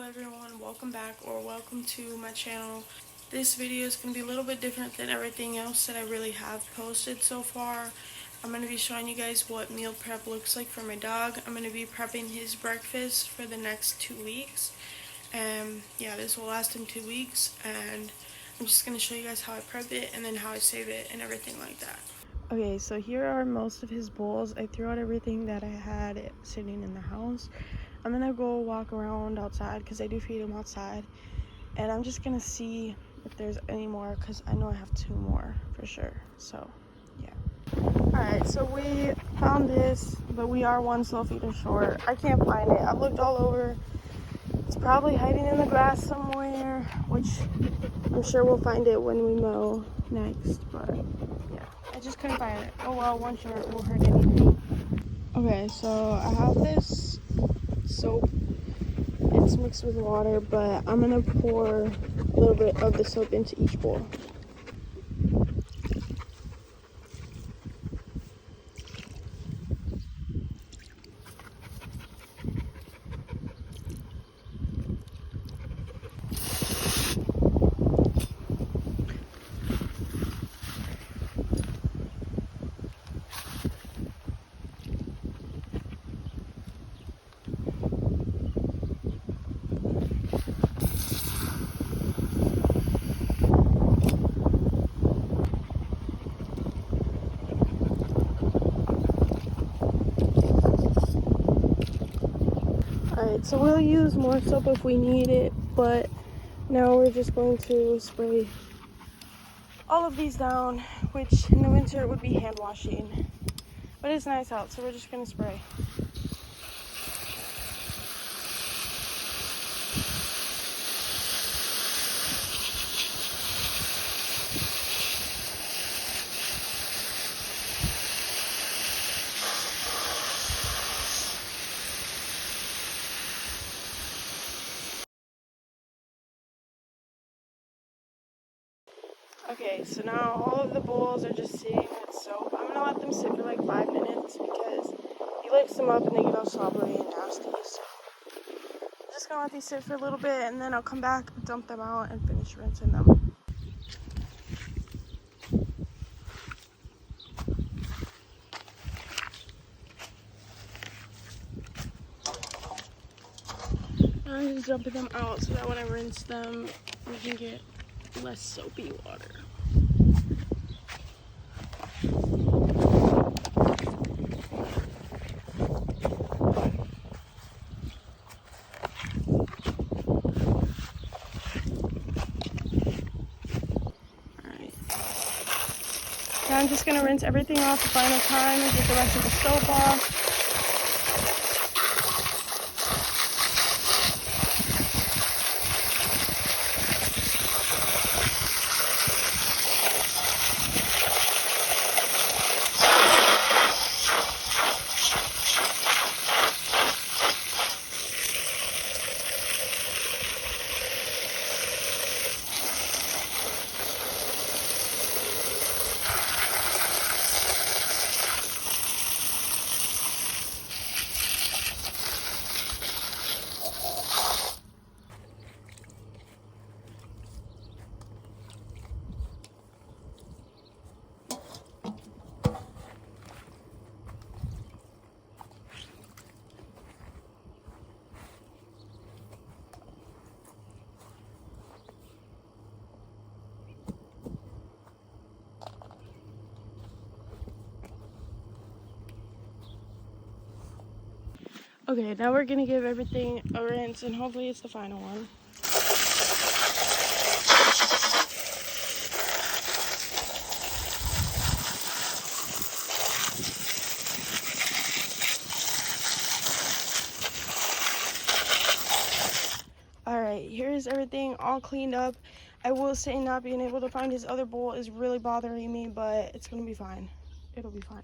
everyone, welcome back or welcome to my channel. This video is going to be a little bit different than everything else that I really have posted so far. I'm going to be showing you guys what meal prep looks like for my dog. I'm going to be prepping his breakfast for the next 2 weeks. Yeah, this will last him 2 weeks, and I'm just going to show you guys how I prep it and then how I save it and everything like that. Okay, so here are most of his bowls. I threw out everything that I had sitting in the house. I'm gonna go walk around outside because I do feed him outside, and I'm just gonna see if there's any more because I know I have 2 more for sure. So yeah. Alright, so we found this, but we are 1 slow feeder short. I can't find it. I've looked all over. It's probably hiding in the grass somewhere, which I'm sure we'll find it when we mow next, but yeah, I just couldn't find it. Oh well, 1 short won't hurt anything. Okay, so I have this soap. It's mixed with water, but I'm gonna pour a little bit of the soap into each bowl. Alright, so we'll use more soap if we need it, but now we're just going to spray all of these down, which in the winter would be hand washing. But it's nice out, so we're just gonna spray. Okay, so now all of the bowls are just sitting with soap. I'm gonna let them sit for like 5 minutes because he licks them up and they get all slobbery and nasty. So I'm just gonna let these sit for a little bit, and then I'll come back, dump them out, and finish rinsing them. I'm just dumping them out so that when I rinse them, we can get less soapy water. Alright. Now I'm just going to rinse everything off the final time and get the rest of the soap off. Okay, now we're gonna give everything a rinse, and hopefully it's the final one. Alright, here's everything all cleaned up. I will say not being able to find his other bowl is really bothering me, but it's gonna be fine. It'll be fine.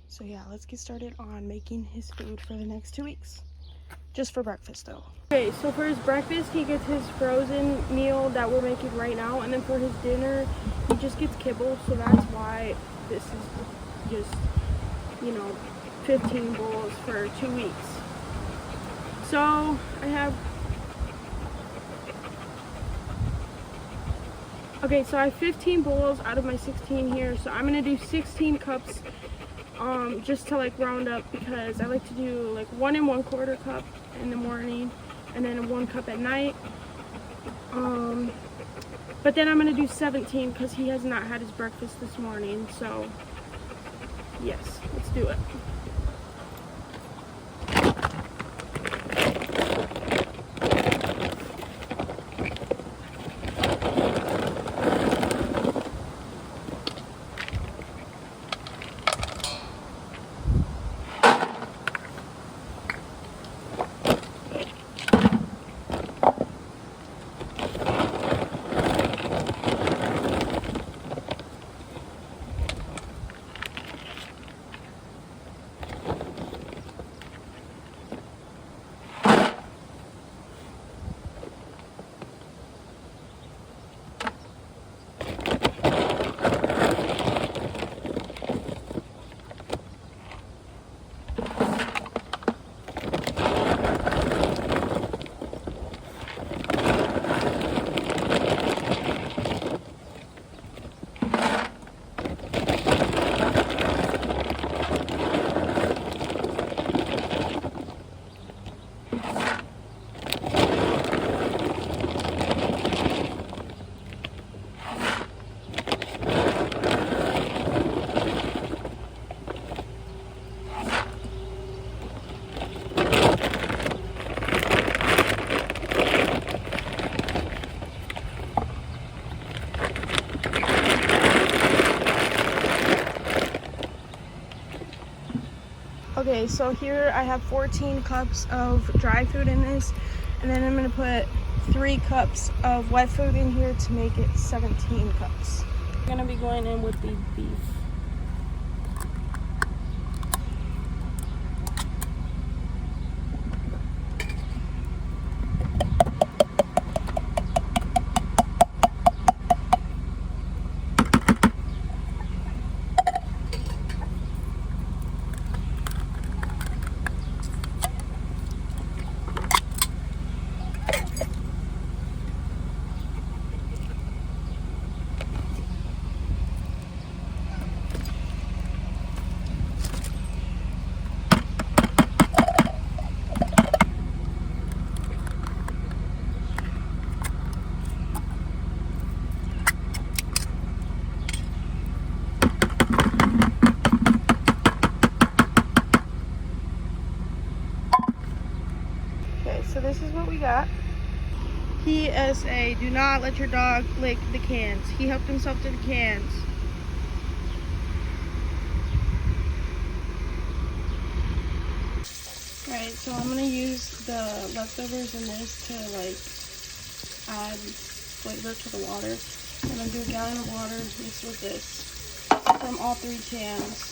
So yeah, let's get started on making his food for the next 2 weeks. Just for breakfast though. Okay, so for his breakfast, he gets his frozen meal that we're making right now, and then for his dinner, he just gets kibble, so that's why this is just, 15 bowls for 2 weeks. So I have Okay, so I have 15 bowls out of my 16 here, so I'm gonna do 16 cups just to like round up, because I like to do like 1 1/4 cup in the morning and then 1 cup at night. But then I'm gonna do 17 because he has not had his breakfast this morning. So yes, let's do it. Okay, so here I have 14 cups of dry food in this, and then I'm going to put 3 cups of wet food in here to make it 17 cups. I'm going to be going in with the beef. So this is what we got. PSA, do not let your dog lick the cans. He helped himself to the cans. Alright, so I'm going to use the leftovers in this to like add flavor to the water. I'm going to do a gallon of water mixed with this from all 3 cans.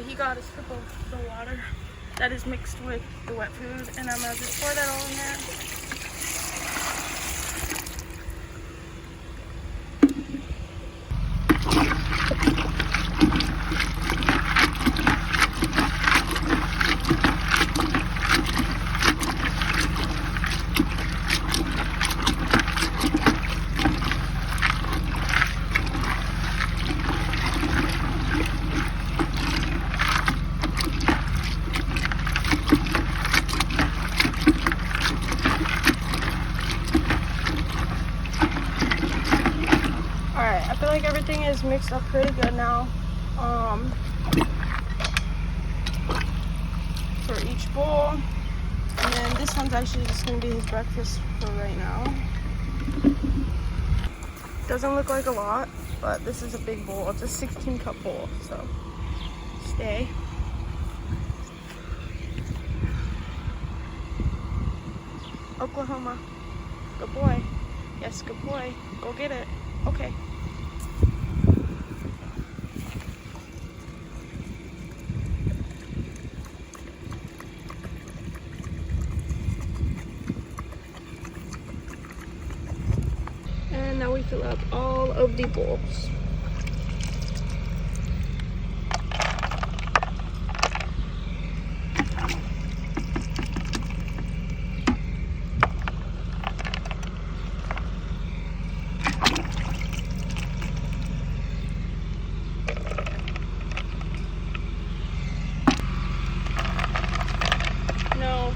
He got a scoop of the water that is mixed with the wet food, and I'm going to just pour that all in there. I feel like everything is mixed up pretty good now. For each bowl, and then this one's actually just going to be his breakfast for right now. Doesn't look like a lot, but this is a big bowl. It's a 16-cup bowl, so stay. Oklahoma. Good boy. Yes, good boy. Go get it. Okay. And now we fill up all of the bowls. No.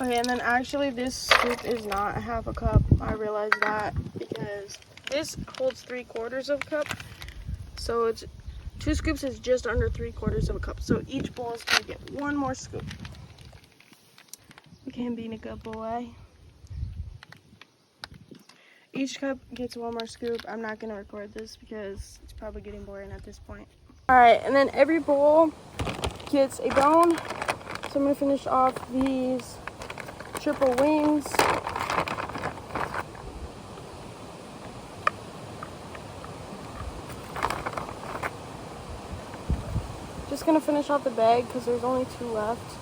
Okay, and then actually this scoop is not half a cup. I realized that because this holds 3/4 of a cup. So it's 2 scoops is just under 3/4 of a cup. So each bowl is gonna get 1 more scoop. Okay, I'm being a good boy. Each cup gets 1 more scoop. I'm not gonna record this because it's probably getting boring at this point. All right, and then every bowl gets a bone. So I'm gonna finish off these triple wings. Just gonna finish off the bag because there's only 2 left.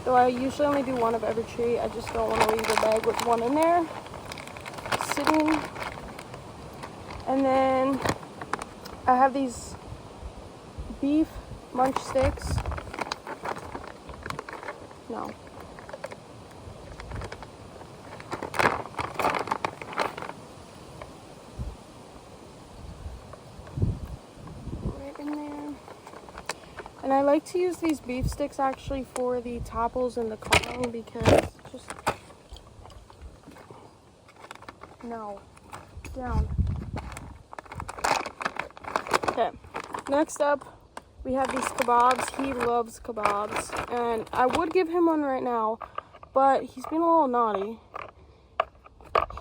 Though I usually only do 1 of every treat. I just don't want to leave the bag with 1 in there sitting. And then I have these beef munch sticks. No. Right in there. And I like to use these beef sticks actually for the topples and the Kong because just no. Down. Okay. Next up we have these kebabs. He loves kebabs. And I would give him one right now, but he's been a little naughty.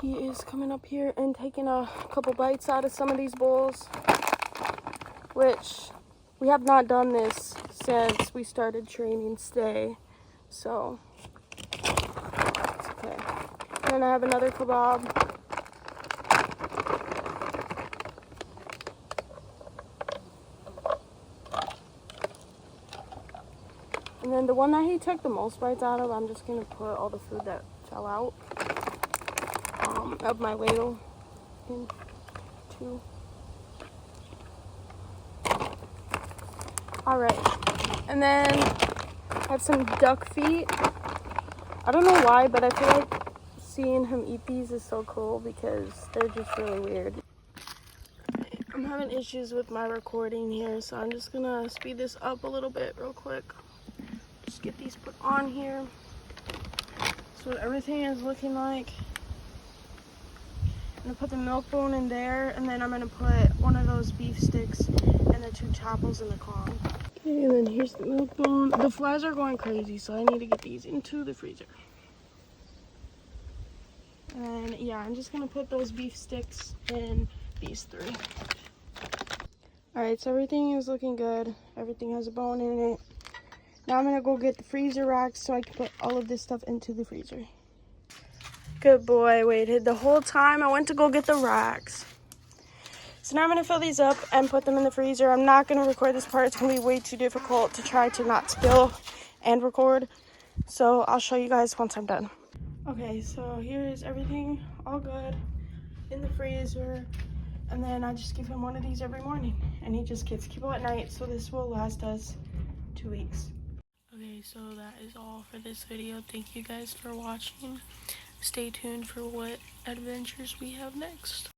He is coming up here and taking a couple bites out of some of these bowls, which we have not done this since we started training stay. So, it's okay. And then I have another kebab. And then the one that he took the most bites out of, I'm just going to put all the food that fell out of my ladle into. Alright. And then I have some duck feet. I don't know why, but I feel like seeing him eat these is so cool because they're just really weird. I'm having issues with my recording here, so I'm just going to speed this up a little bit real quick. Just get these put on here. So what everything is looking like. I'm gonna put the milk bone in there, and then I'm gonna put one of those beef sticks and the 2 choppers in the Kong. Okay, and then here's the milk bone. The flies are going crazy, so I need to get these into the freezer. And yeah, I'm just gonna put those beef sticks in these 3. Alright, so everything is looking good. Everything has a bone in it. Now I'm gonna go get the freezer racks so I can put all of this stuff into the freezer. Good boy, waited the whole time I went to go get the racks. So now I'm gonna fill these up and put them in the freezer. I'm not gonna record this part, it's gonna be way too difficult to try to not spill and record. So I'll show you guys once I'm done. Okay, so here is everything all good in the freezer. And then I just give him one of these every morning, and he just gets kibble at night, so this will last us 2 weeks. Okay, so that is all for this video. Thank you guys for watching. Stay tuned for what adventures we have next.